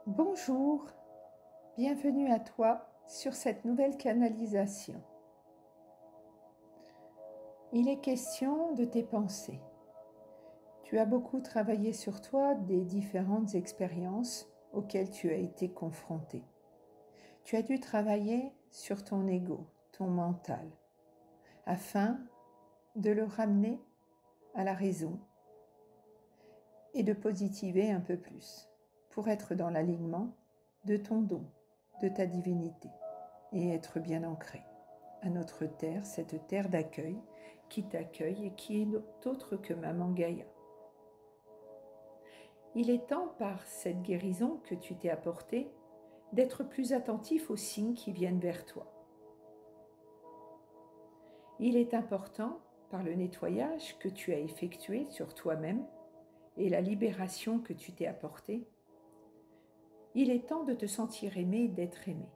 Bonjour, bienvenue à toi sur cette nouvelle canalisation. Il est question de tes pensées. Tu as beaucoup travaillé sur toi des différentes expériences auxquelles tu as été confronté. Tu as dû travailler sur ton ego, ton mental, afin de le ramener à la raison et de positiver un peu plus pour être dans l'alignement de ton don, de ta divinité et être bien ancré à notre terre, cette terre d'accueil qui t'accueille et qui est autre que Maman Gaïa. Il est temps, par cette guérison que tu t'es apportée, d'être plus attentif aux signes qui viennent vers toi. Il est important, par le nettoyage que tu as effectué sur toi-même et la libération que tu t'es apportée, il est temps de te sentir aimé et d'être aimé.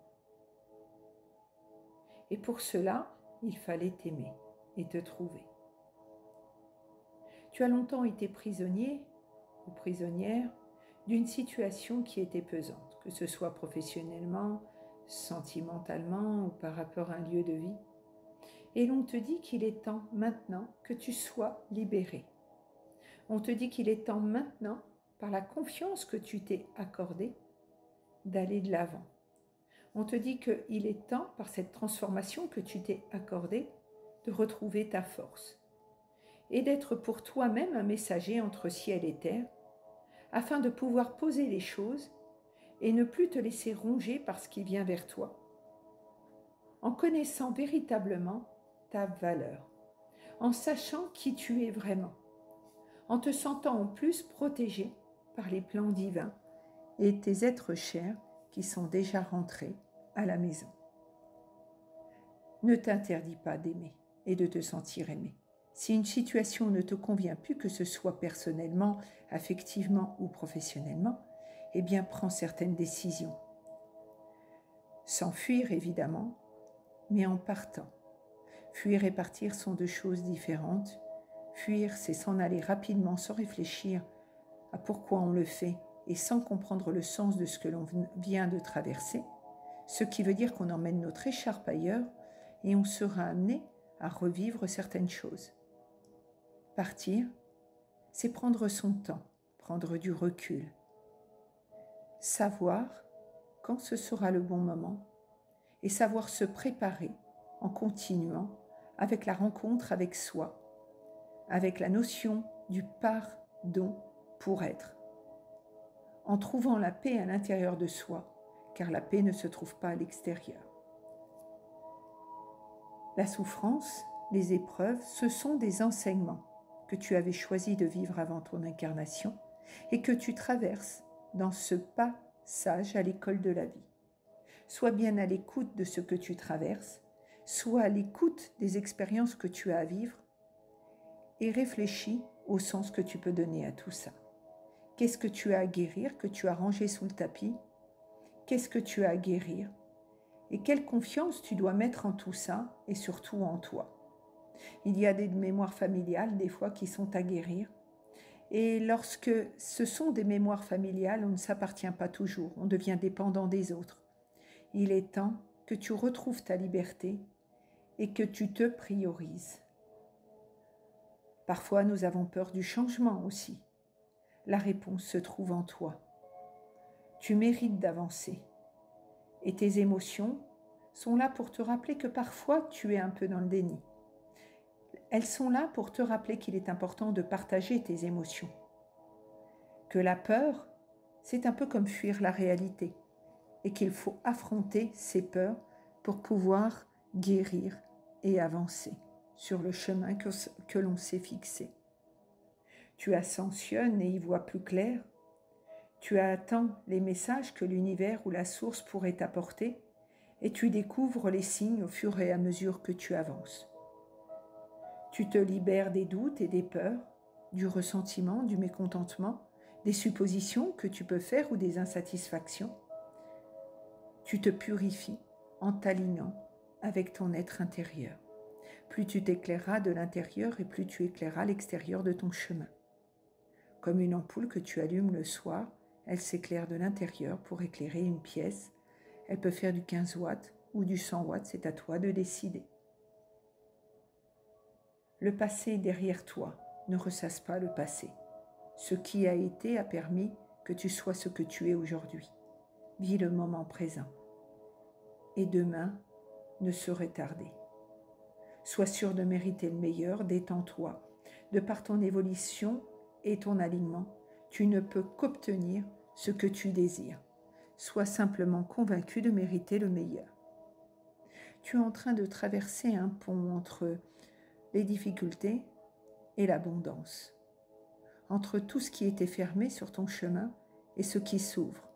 Et pour cela, il fallait t'aimer et te trouver. Tu as longtemps été prisonnier ou prisonnière d'une situation qui était pesante, que ce soit professionnellement, sentimentalement ou par rapport à un lieu de vie. Et l'on te dit qu'il est temps maintenant que tu sois libéré. On te dit qu'il est temps maintenant, par la confiance que tu t'es accordée, d'aller de l'avant. On te dit qu'il est temps, par cette transformation que tu t'es accordée, de retrouver ta force et d'être pour toi-même un messager entre ciel et terre, afin de pouvoir poser les choses et ne plus te laisser ronger par ce qui vient vers toi, en connaissant véritablement ta valeur, en sachant qui tu es vraiment, en te sentant en plus protégé par les plans divins et tes êtres chers qui sont déjà rentrés à la maison. Ne t'interdis pas d'aimer et de te sentir aimé. Si une situation ne te convient plus, que ce soit personnellement, affectivement ou professionnellement, eh bien prends certaines décisions. Sans fuir évidemment, mais en partant. Fuir et partir sont deux choses différentes. Fuir, c'est s'en aller rapidement sans réfléchir à pourquoi on le fait et sans comprendre le sens de ce que l'on vient de traverser, ce qui veut dire qu'on emmène notre écharpe ailleurs et on sera amené à revivre certaines choses. Partir, c'est prendre son temps, prendre du recul, savoir quand ce sera le bon moment et savoir se préparer en continuant avec la rencontre avec soi, avec la notion du pardon pour être, en trouvant la paix à l'intérieur de soi, car la paix ne se trouve pas à l'extérieur. La souffrance, les épreuves, ce sont des enseignements que tu avais choisi de vivre avant ton incarnation et que tu traverses dans ce passage à l'école de la vie. Sois bien à l'écoute de ce que tu traverses, sois à l'écoute des expériences que tu as à vivre et réfléchis au sens que tu peux donner à tout ça. Qu'est-ce que tu as à guérir, que tu as rangé sous le tapis? Qu'est-ce que tu as à guérir? Et quelle confiance tu dois mettre en tout ça et surtout en toi? Il y a des mémoires familiales des fois qui sont à guérir. Et lorsque ce sont des mémoires familiales, on ne s'appartient pas toujours, on devient dépendant des autres. Il est temps que tu retrouves ta liberté et que tu te priorises. Parfois, nous avons peur du changement aussi. La réponse se trouve en toi. Tu mérites d'avancer. Et tes émotions sont là pour te rappeler que parfois tu es un peu dans le déni. Elles sont là pour te rappeler qu'il est important de partager tes émotions. Que la peur, c'est un peu comme fuir la réalité et qu'il faut affronter ces peurs pour pouvoir guérir et avancer sur le chemin que l'on s'est fixé. Tu ascensionnes et y vois plus clair. Tu attends les messages que l'univers ou la source pourrait t'apporter et tu découvres les signes au fur et à mesure que tu avances. Tu te libères des doutes et des peurs, du ressentiment, du mécontentement, des suppositions que tu peux faire ou des insatisfactions. Tu te purifies en t'alignant avec ton être intérieur. Plus tu t'éclaireras de l'intérieur et plus tu éclaireras l'extérieur de ton chemin. Comme une ampoule que tu allumes le soir Elle s'éclaire de l'intérieur pour éclairer une pièce. Elle peut faire du 15 watts ou du 100 watts, c'est à toi de décider. Le passé est derrière toi, ne ressasse pas le passé. Ce qui a été a permis que tu sois ce que tu es aujourd'hui. Vis le moment présent. Et demain ne saurait tarder. Sois sûr de mériter le meilleur, détends-toi. De par ton évolution et ton alignement, tu ne peux qu'obtenir ce que tu désires. Sois simplement convaincu de mériter le meilleur. Tu es en train de traverser un pont entre les difficultés et l'abondance, entre tout ce qui était fermé sur ton chemin et ce qui s'ouvre.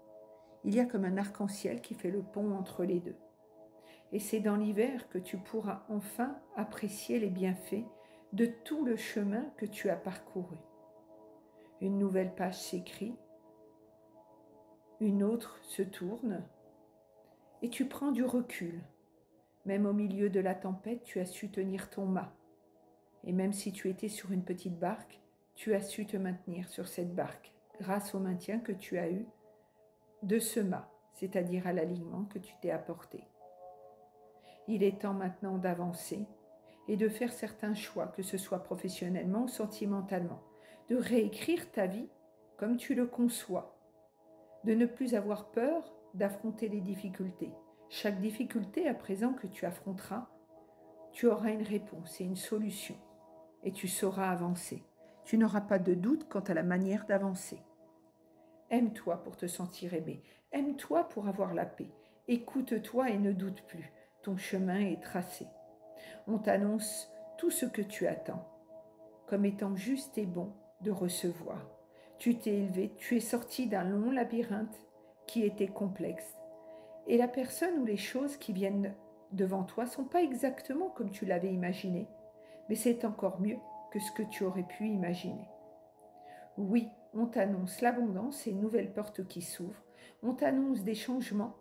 Il y a comme un arc-en-ciel qui fait le pont entre les deux. Et c'est dans l'hiver que tu pourras enfin apprécier les bienfaits de tout le chemin que tu as parcouru. Une nouvelle page s'écrit, une autre se tourne, et tu prends du recul. Même au milieu de la tempête, tu as su tenir ton mât. Et même si tu étais sur une petite barque, tu as su te maintenir sur cette barque grâce au maintien que tu as eu de ce mât, c'est-à-dire à l'alignement que tu t'es apporté. Il est temps maintenant d'avancer et de faire certains choix, que ce soit professionnellement ou sentimentalement, de réécrire ta vie comme tu le conçois, de ne plus avoir peur d'affronter les difficultés. Chaque difficulté à présent que tu affronteras, tu auras une réponse et une solution et tu sauras avancer. Tu n'auras pas de doute quant à la manière d'avancer. Aime-toi pour te sentir aimé, aime-toi pour avoir la paix, écoute-toi et ne doute plus. Ton chemin est tracé. On t'annonce tout ce que tu attends, comme étant juste et bon de recevoir. Tu t'es élevé, tu es sorti d'un long labyrinthe qui était complexe. Et la personne ou les choses qui viennent devant toi ne sont pas exactement comme tu l'avais imaginé, mais c'est encore mieux que ce que tu aurais pu imaginer. Oui, on t'annonce l'abondance et une nouvelle porte qui s'ouvre. On t'annonce des changements.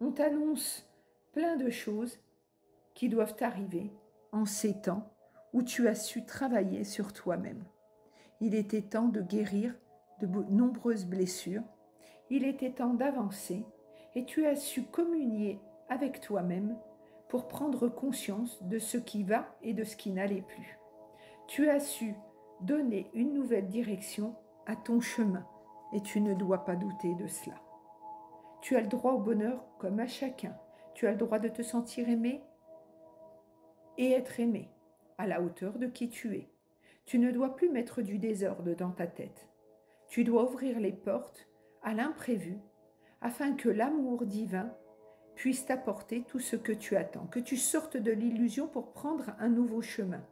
On t'annonce plein de choses qui doivent arriver en ces temps où tu as su travailler sur toi-même. Il était temps de guérir de nombreuses blessures. Il était temps d'avancer et tu as su communier avec toi-même pour prendre conscience de ce qui va et de ce qui n'allait plus. Tu as su donner une nouvelle direction à ton chemin et tu ne dois pas douter de cela. Tu as le droit au bonheur comme à chacun. Tu as le droit de te sentir aimé et être aimé à la hauteur de qui tu es. Tu ne dois plus mettre du désordre dans ta tête. Tu dois ouvrir les portes à l'imprévu afin que l'amour divin puisse t'apporter tout ce que tu attends, que tu sortes de l'illusion pour prendre un nouveau chemin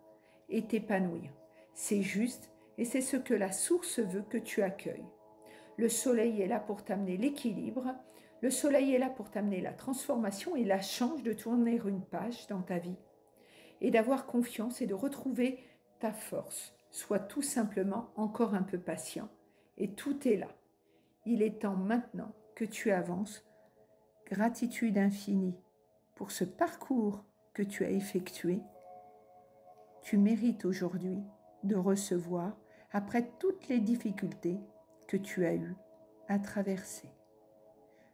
et t'épanouir. C'est juste et c'est ce que la source veut que tu accueilles. Le soleil est là pour t'amener l'équilibre, le soleil est là pour t'amener la transformation et la chance de tourner une page dans ta vie et d'avoir confiance et de retrouver ta force. Sois tout simplement encore un peu patient et tout est là. Il est temps maintenant que tu avances. Gratitude infinie pour ce parcours que tu as effectué. Tu mérites aujourd'hui de recevoir, après toutes les difficultés que tu as eues à traverser.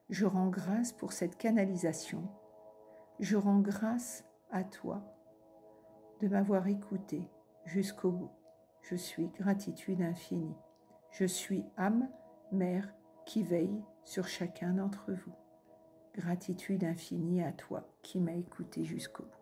Je rends grâce pour cette canalisation. Je rends grâce à toi de m'avoir écouté jusqu'au bout. Je suis gratitude infinie. Je suis âme, mère, qui veille sur chacun d'entre vous. Gratitude infinie à toi qui m'as écouté jusqu'au bout.